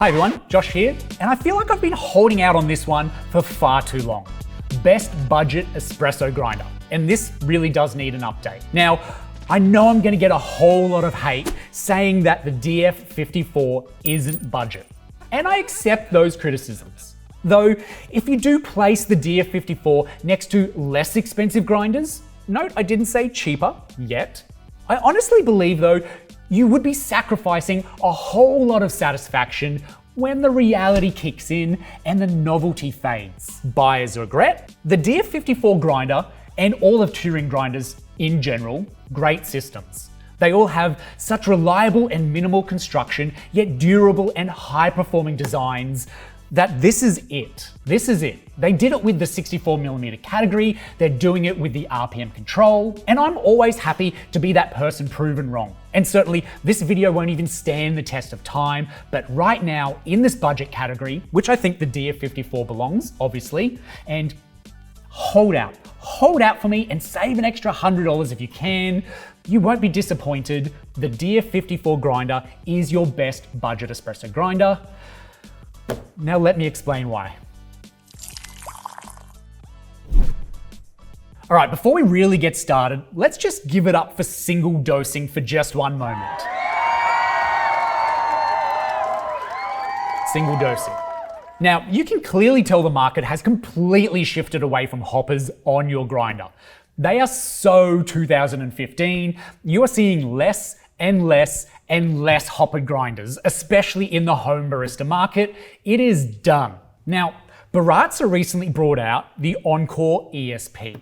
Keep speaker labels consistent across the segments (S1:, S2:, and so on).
S1: Hi everyone, Josh here, and I feel like I've been holding out on this one for far too long. Best budget espresso grinder, and this really does need an update. Now, I know I'm gonna get a whole lot of hate saying that the DF54 isn't budget, and I accept those criticisms. Though, if you do place the DF54 next to less expensive grinders, note I didn't say cheaper yet, I honestly believe though, you would be sacrificing a whole lot of satisfaction when the reality kicks in and the novelty fades. Buyer's regret. The DF54 grinder and all of Touring grinders in general, great systems. They all have such reliable and minimal construction, yet durable and high-performing designs that this is it. This is it. They did it with the 64mm category, they're doing it with the RPM control, and I'm always happy to be that person proven wrong. And certainly, this video won't even stand the test of time, but right now, in this budget category, which I think the DF54 belongs, obviously, and hold out for me and save an extra $100 if you can. You won't be disappointed. The DF54 grinder is your best budget espresso grinder. Now let me explain why. All right, before we really get started, let's just give it up for single dosing for just one moment. Single dosing. Now, you can clearly tell the market has completely shifted away from hoppers on your grinder. They are so 2015. You are seeing less and less and less hopper grinders, especially in the home barista market. It is done. Now, Baratza recently brought out the Encore ESP.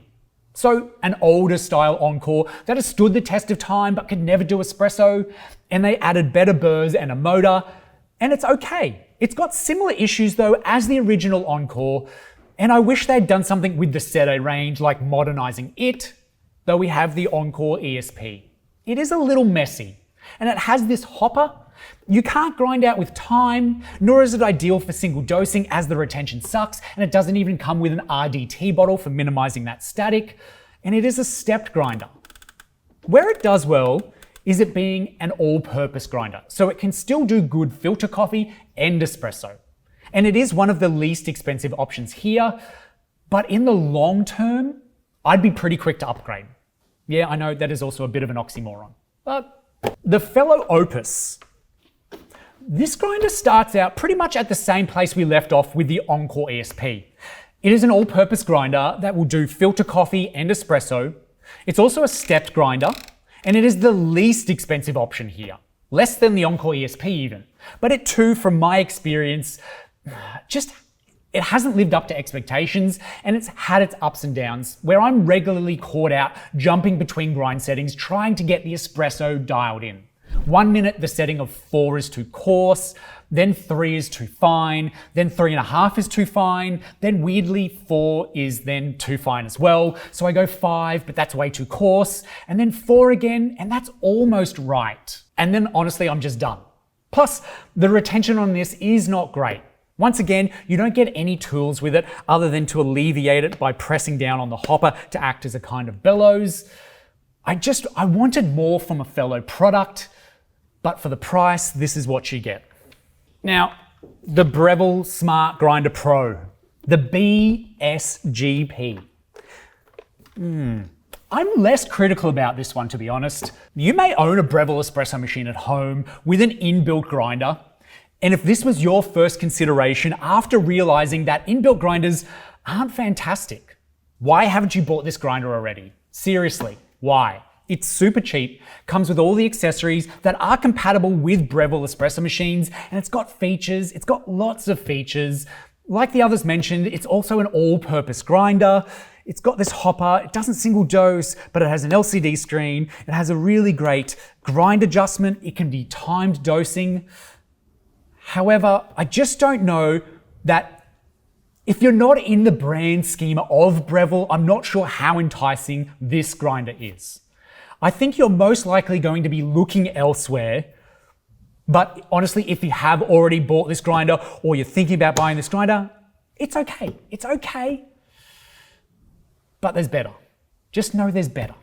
S1: So an older style Encore that has stood the test of time but could never do espresso, and they added better burrs and a motor, and it's okay. It's got similar issues though as the original Encore, and I wish they'd done something with the Sette range like modernizing it, though we have the Encore ESP. It is a little messy, and it has this hopper. You can't grind out with time, nor is it ideal for single dosing as the retention sucks, and it doesn't even come with an RDT bottle for minimizing that static, and it is a stepped grinder. Where it does well is it being an all-purpose grinder, so it can still do good filter coffee and espresso. And it is one of the least expensive options here, but in the long term, I'd be pretty quick to upgrade. Yeah, I know that is also a bit of an oxymoron, but the Fellow Opus. This grinder starts out pretty much at the same place we left off with the Encore ESP. It is an all-purpose grinder that will do filter coffee and espresso. It's also a stepped grinder, and it is the least expensive option here. Less than the Encore ESP even. But it too, from my experience, it hasn't lived up to expectations, and it's had its ups and downs where I'm regularly caught out jumping between grind settings trying to get the espresso dialed in. 1 minute the setting of 4 is too coarse, then 3 is too fine, then 3.5 is too fine, then weirdly 4 is then too fine as well. So I go 5, but that's way too coarse, and then 4 again, and that's almost right. And then honestly, I'm just done. Plus, the retention on this is not great. Once again, you don't get any tools with it other than to alleviate it by pressing down on the hopper to act as a kind of bellows. I wanted more from a Fellow product, but for the price, this is what you get. Now, the Breville Smart Grinder Pro, the BSGP. I'm less critical about this one, to be honest. You may own a Breville espresso machine at home with an inbuilt grinder, and if this was your first consideration after realizing that inbuilt grinders aren't fantastic, why haven't you bought this grinder already? Seriously, why? It's super cheap, comes with all the accessories that are compatible with Breville espresso machines, and it's got features, it's got lots of features. Like the others mentioned, it's also an all-purpose grinder. It's got this hopper, it doesn't single dose, but it has an LCD screen. It has a really great grind adjustment. It can be timed dosing. However, I just don't know that if you're not in the brand schema of Breville, I'm not sure how enticing this grinder is. I think you're most likely going to be looking elsewhere, but honestly, if you have already bought this grinder or you're thinking about buying this grinder, it's okay. It's okay. But there's better. Just know there's better.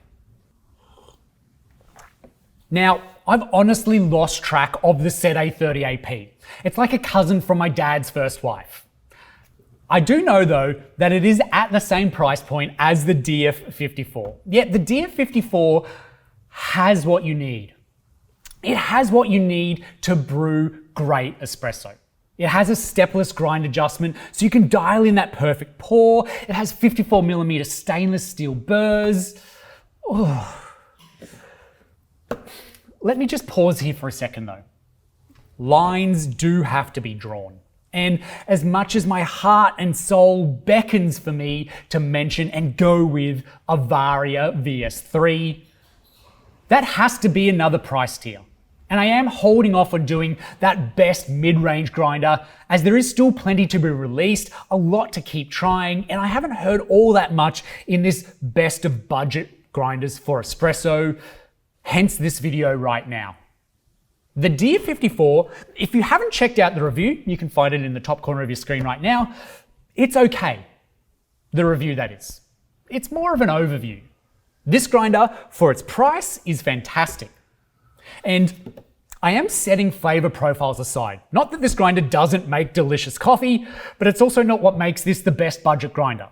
S1: Now, I've honestly lost track of the Sette 30AP. It's like a cousin from my dad's first wife. I do know though that it is at the same price point as the DF54. Yet the DF54 has what you need. It has what you need to brew great espresso. It has a stepless grind adjustment, so you can dial in that perfect pour. It has 54mm stainless steel burrs. Oh. Let me just pause here for a second though. Lines do have to be drawn. And as much as my heart and soul beckons for me to mention and go with a Varia VS3, that has to be another price tier. And I am holding off on doing that best mid-range grinder, as there is still plenty to be released, a lot to keep trying, and I haven't heard all that much in this best of budget grinders for espresso, hence this video right now. The DF54, if you haven't checked out the review, you can find it in the top corner of your screen right now. It's okay. The review, that is. It's more of an overview. This grinder, for its price, is fantastic. And I am setting flavor profiles aside. Not that this grinder doesn't make delicious coffee, but it's also not what makes this the best budget grinder.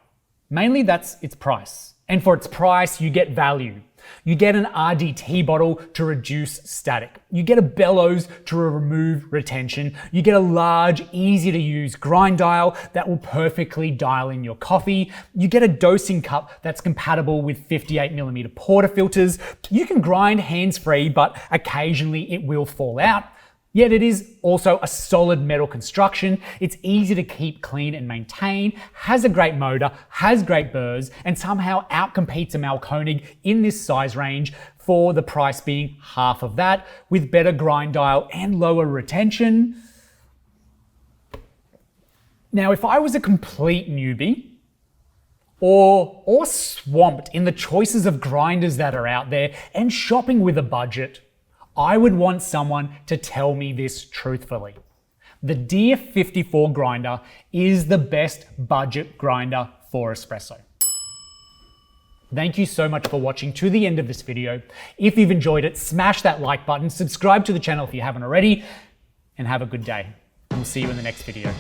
S1: Mainly that's its price. And for its price, you get value. You get an RDT bottle to reduce static. You get a bellows to remove retention. You get a large, easy to use grind dial that will perfectly dial in your coffee. You get a dosing cup that's compatible with 58mm portafilters. You can grind hands-free, but occasionally it will fall out. Yet it is also a solid metal construction. It's easy to keep clean and maintain, has a great motor, has great burrs, and somehow outcompetes a Mahlkönig in this size range for the price being half of that, with better grind dial and lower retention. Now, if I was a complete newbie, or swamped in the choices of grinders that are out there and shopping with a budget, I would want someone to tell me this truthfully. The DF54 grinder is the best budget grinder for espresso. Thank you so much for watching to the end of this video. If you've enjoyed it, smash that like button, subscribe to the channel if you haven't already, and have a good day. We'll see you in the next video.